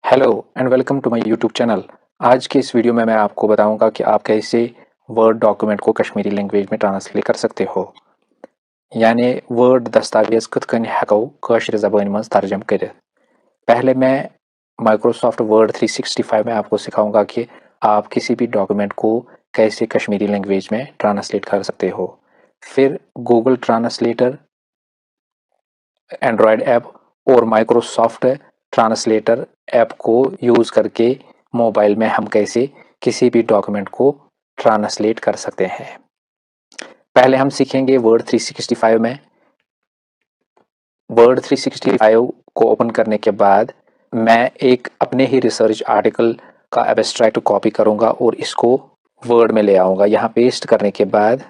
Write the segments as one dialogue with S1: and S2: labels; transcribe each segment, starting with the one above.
S1: Hello and welcome to my YouTube channel. आज के इस वीडियो में मैं आपको बताऊंगा कि आप कैसे वर्ड डॉक्यूमेंट को कश्मीरी लैंग्वेज में ट्रांसलेट कर सकते हो। यानी वर्ड दस्तावेज कथ कन हेको कश्मीर ज़बान मज तर्जम कर। पहले मैं माइक्रोसॉफ्ट वर्ड 365 में आपको सिखाऊंगा कि आप किसी भी डॉक्यूमेंट को कैसे कश्मीरी लैंग्वेज में ट्रांसलेट कर सकते हो। फिर गूगल ट्रांसलेटर, एंड्रॉयड ऐप और माइक्रोसॉफ्ट ट्रांसलेटर ऐप को यूज़ करके मोबाइल में हम कैसे किसी भी डॉक्यूमेंट को ट्रांसलेट कर सकते हैं। पहले हम सीखेंगे वर्ड 365 में। वर्ड 365 को ओपन करने के बाद मैं एक अपने ही रिसर्च आर्टिकल का एब्स्ट्रैक्ट कॉपी करूंगा और इसको वर्ड में ले आऊंगा। यहाँ पेस्ट करने के बाद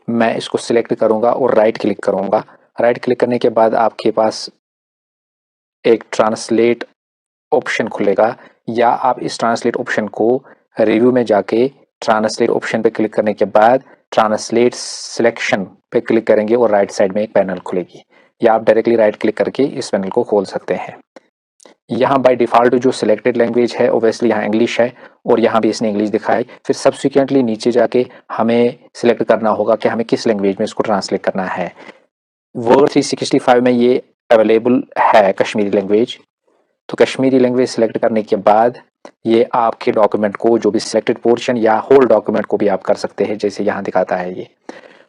S1: मैं इसको सिलेक्ट करूंगा और राइट क्लिक करूंगा। राइट क्लिक करने के बाद आपके पास एक ट्रांसलेट ऑप्शन खुलेगा, या आप इस ट्रांसलेट ऑप्शन को रिव्यू में जाके ट्रांसलेट ऑप्शन पे क्लिक करने के बाद ट्रांसलेट सिलेक्शन पे क्लिक करेंगे और राइट साइड में एक पैनल खुलेगी, या आप डायरेक्टली राइट क्लिक करके इस पैनल को खोल सकते हैं। यहाँ बाय डिफ़ॉल्ट जो सिलेक्टेड लैंग्वेज है ओबियसली यहाँ इंग्लिश है और यहाँ भी इसने इंग्लिश दिखाई। फिर सब्सिक्वेंटली नीचे जाके हमें सिलेक्ट करना होगा कि हमें किस लैंग्वेज में इसको ट्रांसलेट करना है। वर्ड 365 में ये अवेलेबल है कश्मीरी लैंग्वेज। तो कश्मीरी लैंग्वेज सिलेक्ट करने के बाद ये आपके डॉक्यूमेंट को, जो भी सिलेक्टेड पोर्शन या होल डॉक्यूमेंट को भी आप कर सकते हैं, जैसे यहाँ दिखाता है ये।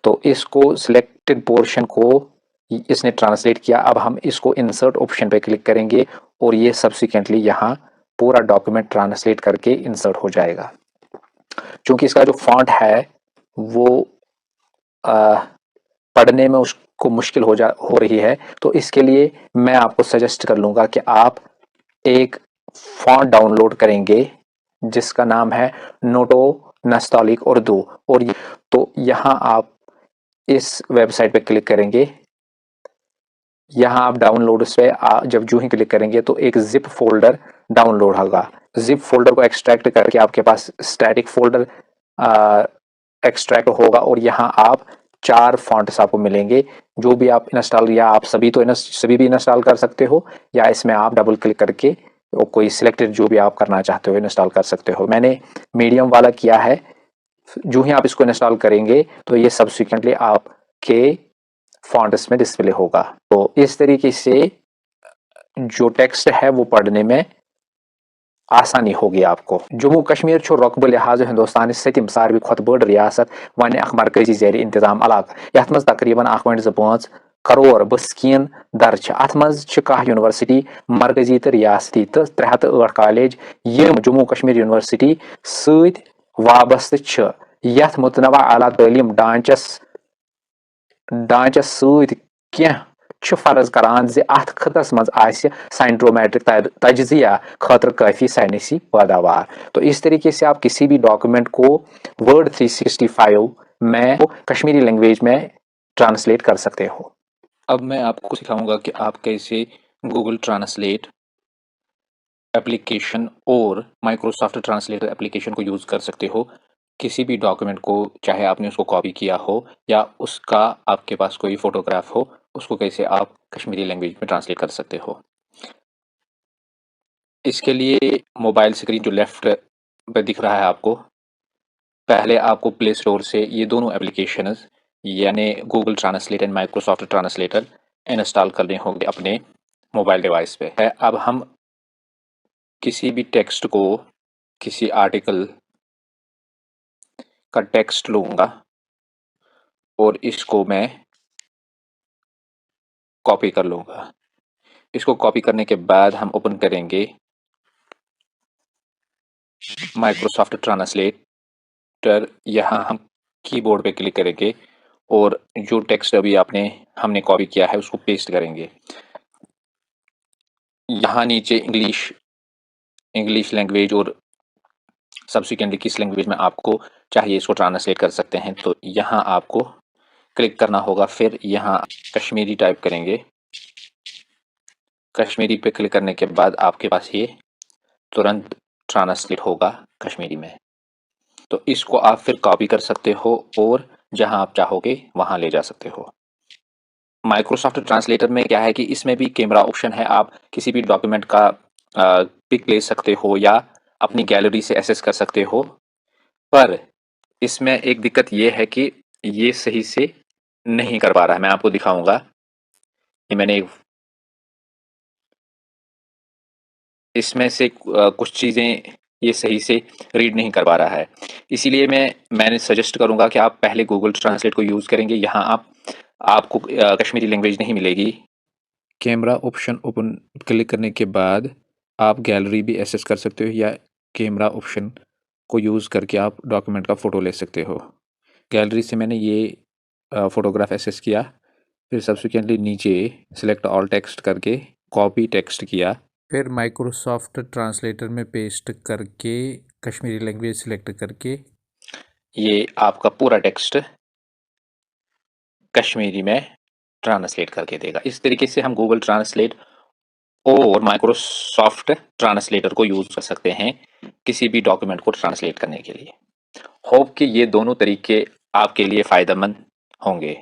S1: तो इसको सिलेक्टेड पोर्शन को इसने ट्रांसलेट किया। अब हम इसको इंसर्ट ऑप्शन पे क्लिक करेंगे और ये सब्सिक्वेंटली यहाँ पूरा डॉक्यूमेंट ट्रांसलेट करके इंसर्ट हो जाएगा। क्योंकि इसका जो फॉन्ट है वो पढ़ने में उसको मुश्किल हो रही है, तो इसके लिए मैं आपको सजेस्ट कर लूँगा कि आप एक फॉन्ट डाउनलोड करेंगे जिसका नाम है नोटो नस्तालिक उर्दू। और तो यहाँ आप इस वेबसाइट पे क्लिक करेंगे। यहाँ आप डाउनलोड पे जब जो ही क्लिक करेंगे तो एक जिप फोल्डर डाउनलोड होगा। जिप फोल्डर को एक्सट्रैक्ट करके आपके पास स्टैटिक फोल्डर एक्सट्रैक्ट होगा और यहाँ आप 4 फॉन्ट्स आपको मिलेंगे। जो भी आप इंस्टॉल, या आप सभी भी इंस्टॉल कर सकते हो, या इसमें आप डबल क्लिक करके कोई सिलेक्टेड जो भी आप करना चाहते हो इंस्टॉल कर सकते हो। मैंने मीडियम वाला किया है। जो ही आप इसको इंस्टॉल करेंगे तो ये सब्सिक्वेंटली आपके फॉन्ट्स में डिस्प्ले होगा। तो इस तरीके से जो टेक्स्ट है वो पढ़ने में आसानी होगी आपको। जम्मू कश्मीर रकबे लिहाज हिंदुस्तान सतम सारवी खुद बड़ रियासत वन मरकजी ज़ेर इंतजाम इलाका, यथ मज तकरीबन 1.25 करोड़ बस्कीन दर्ज। अत मज यूनिवर्सिटी मरकजी तो रियासती तो 308 कॉलेज यम जम्मू कश्मीर यूनिवर्सिटी सत वाबस्त यथ मुतनवा आला तालीम ढांचस सत कह फर्ज करान जे अत खतस मज साइंट्रोमेट्रिक तजिया खतर काफ़ी साइंसी पैदावार। तो इस तरीके से आप किसी भी डॉक्यूमेंट को वर्ड 365 में कश्मीरी लैंग्वेज में ट्रांसलेट कर सकते हो। अब मैं आपको सिखाऊंगा कि आप कैसे गूगल ट्रांसलेट एप्लीकेशन और माइक्रोसॉफ्ट ट्रांसलेटर एप्लीकेशन को यूज़ कर सकते हो किसी भी डॉक्यूमेंट को, चाहे आपने उसको कॉपी किया हो या उसका आपके पास कोई फोटोग्राफ हो, उसको कैसे आप कश्मीरी लैंग्वेज में ट्रांसलेट कर सकते हो। इसके लिए मोबाइल स्क्रीन जो लेफ्ट पे दिख रहा है आपको, पहले आपको प्ले स्टोर से ये दोनों एप्लीकेशंस यानी Google translate and Microsoft translator install करने होंगे अपने मोबाइल डिवाइस पे है। अब हम किसी भी टेक्स्ट को, किसी आर्टिकल का टेक्स्ट लूंगा और इसको मैं कॉपी कर लूंगा। इसको कॉपी करने के बाद हम ओपन करेंगे माइक्रोसॉफ्ट ट्रांसलेटर। यहाँ हम कीबोर्ड पे क्लिक करेंगे और जो टेक्स्ट अभी हमने कॉपी किया है उसको पेस्ट करेंगे। यहाँ नीचे इंग्लिश लैंग्वेज और सब्सिक्वेंटली किस लैंग्वेज में आपको चाहिए इसको ट्रांसलेट कर सकते हैं, तो यहाँ आपको क्लिक करना होगा। फिर यहाँ कश्मीरी टाइप करेंगे। कश्मीरी पे क्लिक करने के बाद आपके पास ये तुरंत ट्रांसलेट होगा कश्मीरी में। तो इसको आप फिर कॉपी कर सकते हो और जहां आप चाहोगे वहां ले जा सकते हो। माइक्रोसॉफ्ट ट्रांसलेटर में क्या है कि इसमें भी कैमरा ऑप्शन है। आप किसी भी डॉक्यूमेंट का पिक ले सकते हो या अपनी गैलरी से एक्सेस कर सकते हो। पर इसमें एक दिक्कत ये है कि ये सही से नहीं कर पा रहा है। मैं आपको दिखाऊँगा। ये मैंने इसमें से कुछ चीज़ें ये सही से रीड नहीं कर पा रहा है। इसीलिए मैंने सजेस्ट करूँगा कि आप पहले गूगल ट्रांसलेट को यूज़ करेंगे। यहाँ आपको कश्मीरी लैंग्वेज नहीं मिलेगी। कैमरा ऑप्शन ओपन क्लिक करने के बाद आप गैलरी भी एक्सेस कर सकते हो या कैमरा ऑप्शन को यूज़ करके आप डॉक्यूमेंट का फ़ोटो ले सकते हो। गैलरी से मैंने ये फ़ोटोग्राफ एक्सेस किया, फिर सब्सिक्वेंटली नीचे सेलेक्ट ऑल टेक्स्ट करके कॉपी टेक्स्ट किया, फिर माइक्रोसॉफ्ट ट्रांसलेटर में पेस्ट करके कश्मीरी लैंग्वेज सिलेक्ट करके ये आपका पूरा टेक्स्ट कश्मीरी में ट्रांसलेट करके देगा। इस तरीके से हम गूगल ट्रांसलेट और माइक्रोसॉफ्ट ट्रांसलेटर को यूज़ कर सकते हैं किसी भी डॉक्यूमेंट को ट्रांसलेट करने के लिए। होप कि ये दोनों तरीके आपके लिए फ़ायदेमंद होंगे।